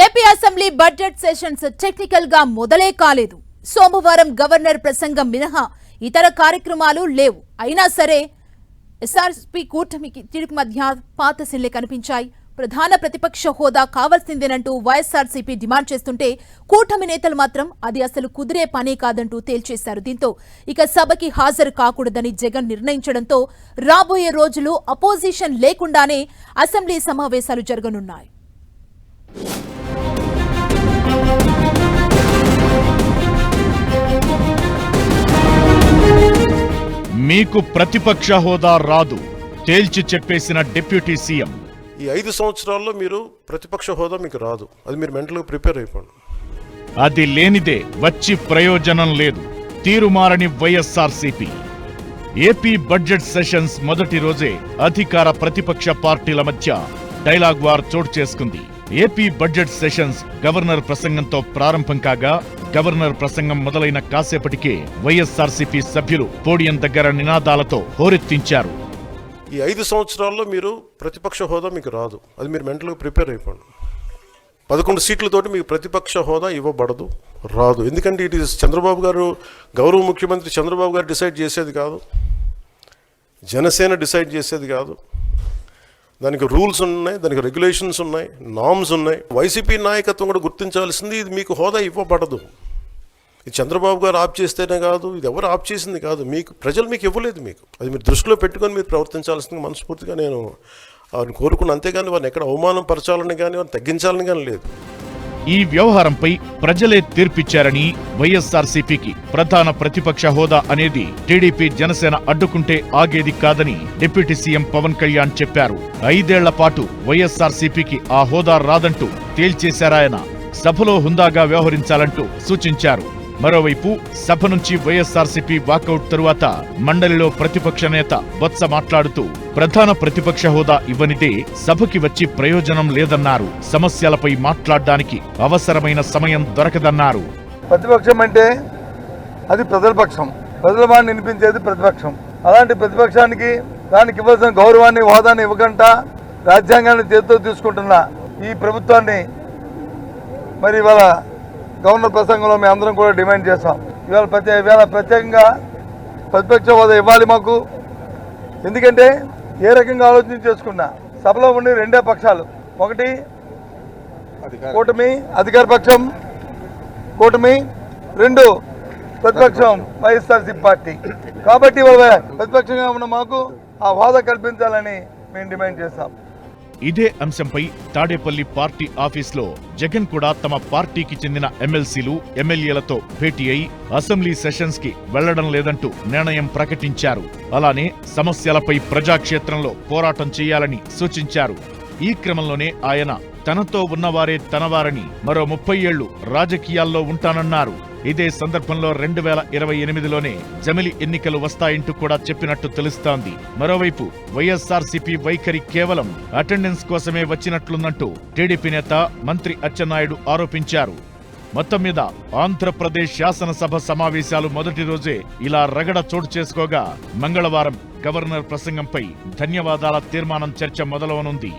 AP assembly budget sessions technical గా మొదలే కాలేదు. సోమవారం గవర్నర్ ప్రసంగం మినహా ఇతర కార్యక్రమాలు లేవు. అయినా సరే ఎస్ఆర్పీ కూటమికి తిరుగు మధ్య పాత సిల్లే కనిపించాయి. ప్రధాన ప్రతిపక్ష హోదా కావాల్సిందేనంటూ వైఎస్ఆర్సీపీ డిమాండ్ చేస్తుంటే కూటమి నేతలు మాత్రం అది అసలు కుదిరే పనే కాదంటూ తేల్చేశారు. దీంతో ఇక సభకి హాజరు కాకూడదని జగన్ నిర్ణయించడంతో రాబోయే రోజులు అపోజిషన్ లేకుండానే అసెంబ్లీ సమావేశాలు జరగనున్నాయి. మీకు ప్రతిపక్ష హోదా రాదు తేల్చి చెప్పేసిన డిప్యూటీ సీఎం. ఈ 5 సంవత్సరాల్లో మీరు ప్రతిపక్ష హోదా మీకు రాదు. అది మీరు మెంటల్గా ప్రిపేర్ అయిపోండి. అది లేనిదే వచ్చి ప్రయోజనం లేదు. తీరుమారని వైఎస్ఆర్సీపీ. ఏపీ బడ్జెట్ సెషన్స్ మొదటి రోజే అధికార ప్రతిపక్ష పార్టీల మధ్య డైలాగ్ వార్ చోటు చేసుకుంది. ఏపీ బడ్జెట్ సెషన్స్ గవర్నర్ ప్రసంగంతో ప్రారంభం కాగా గవర్నర్ ప్రసంగం మొదలైన కాసేపటికే వైఎస్ఆర్సీపీ సభ్యులు పోడియం దగ్గర నినాదాలతో హోరెత్తించారు. ఈ 5 సంవత్సరాల్లో మీరు ప్రతిపక్ష హోదా మీకు రాదు. అది మీరు మెంటల్గా ప్రిపేర్ అయిపోండి. 11 సీట్లతోటి మీకు ప్రతిపక్ష హోదా ఇవ్వబడదు, రాదు. ఎందుకంటే ఇట్ ఈస్ చంద్రబాబు గారు, గౌరవ ముఖ్యమంత్రి చంద్రబాబు గారు డిసైడ్ చేసేది కాదు, జనసేన డిసైడ్ చేసేది కాదు. దానికి రూల్స్ ఉన్నాయి, దానికి రెగ్యులేషన్స్ ఉన్నాయి, నామ్స్ ఉన్నాయి. వైసీపీ నాయకత్వం కూడా గుర్తించాల్సింది, ఇది మీకు హోదా ఇవ్వబడదు. ఇది చంద్రబాబు గారు ఆప్ చేస్తేనే కాదు, ఇది ఎవరు ఆప్ చేసింది కాదు, మీకు ప్రజలు మీకు ఇవ్వలేదు. మీకు అది మీరు దృష్టిలో పెట్టుకొని మీరు ప్రవర్తించాల్సింది మనస్ఫూర్తిగా నేను వారిని కోరుకున్న. అంతేగాని వారిని ఎక్కడ అవమానం పరచాలని కానీ వారిని తగ్గించాలని కానీ లేదు. ఈ వ్యవహారంపై ప్రజలే తీర్పిచ్చారని వైఎస్ఆర్సీపీకి ప్రధాన ప్రతిపక్ష హోదా అనేది టీడీపీ జనసేన అడ్డుకుంటే ఆగేది కాదని డిప్యూటీ సీఎం పవన్ కళ్యాణ్ చెప్పారు. 5 ఏళ్ల పాటు వైఎస్ఆర్సీపీకి ఆ హోదా రాదంటూ తేల్చేశారాయన. సభలో హుందాగా వ్యవహరించాలంటూ సూచించారు. మరోవైపు సభ నుంచి వైఎస్ఆర్సీపీ వాకౌట్ తరువాత మండలిలో ప్రతిపక్ష నేత బొత్స మాట్లాడుతూ ప్రధాన ప్రతిపక్ష హోదా ఇవ్వనిదే సభకి వచ్చి ప్రయోజనం లేదన్నారు. సమస్యలపై మాట్లాడడానికి అవసరమైన సమయం దొరకదన్నారు. ప్రతిపక్షం అంటే అది ప్రజల పక్షం, ప్రజల వాడిని వినిపించేది ప్రతిపక్షం. అలాంటి ప్రతిపక్షానికి దానికి ఇవ్వాల్సిన గౌరవాన్ని, హోదాన్ని ఇవ్వకుండా రాజ్యాంగాన్ని చేతితో తీసుకుంటున్న ఈ ప్రభుత్వాన్ని మరి ఇవాళ గవర్నర్ ప్రసంగంలో మేము అందరం కూడా డిమాండ్ చేస్తాం. ఇవాళ ప్రత్యేకంగా ప్రతిపక్ష హోదా ఇవ్వాలి మాకు. ఎందుకంటే ఏ రకంగా ఆలోచన చేసుకున్నా సభలో ఉండి 2 పక్షాలు, ఒకటి కూటమి అధికార పక్షం, కూటమి 2 ప్రతిపక్షం వైఎస్ఆర్సీపీ పార్టీ. కాబట్టి ప్రతిపక్షంగా ఉన్న మాకు ఆ హోదా కల్పించాలని మేము డిమాండ్ చేస్తాం. ఇదే అంశంపై తాడేపల్లి పార్టీ ఆఫీస్లో జగన్ కూడా తమ పార్టీకి చెందిన ఎమ్మెల్సీలు, ఎమ్మెల్యేలతో భేటీ అయి అసెంబ్లీ సెషన్స్ కి వెళ్లడం లేదంటూ నిర్ణయం ప్రకటించారు. అలానే సమస్యలపై ప్రజాక్షేత్రంలో పోరాటం చేయాలని సూచించారు. ఈ క్రమంలోనే ఆయన తనతో ఉన్నవారే తనవారని, మరో 30 ఏళ్లు రాజకీయాల్లో ఉంటానన్నారు. ఇదే సందర్భంలో 2028లోనే జమిలి ఎన్నికలు వస్తాయంటూ కూడా చెప్పినట్టు తెలుస్తోంది. మరోవైపు వైఎస్ఆర్సీపీ వైఖరి కేవలం అటెండెన్స్ కోసమే వచ్చినట్లుందంటూ టీడీపీ నేత మంత్రి అచ్చెన్నాయుడు ఆరోపించారు. మొత్తం మీద ఆంధ్రప్రదేశ్ శాసనసభ సమావేశాలు మొదటి రోజే ఇలా రగడ చోటు చేసుకోగా మంగళవారం గవర్నర్ ప్రసంగంపై ధన్యవాదాల తీర్మానం చర్చ మొదలవనుంది.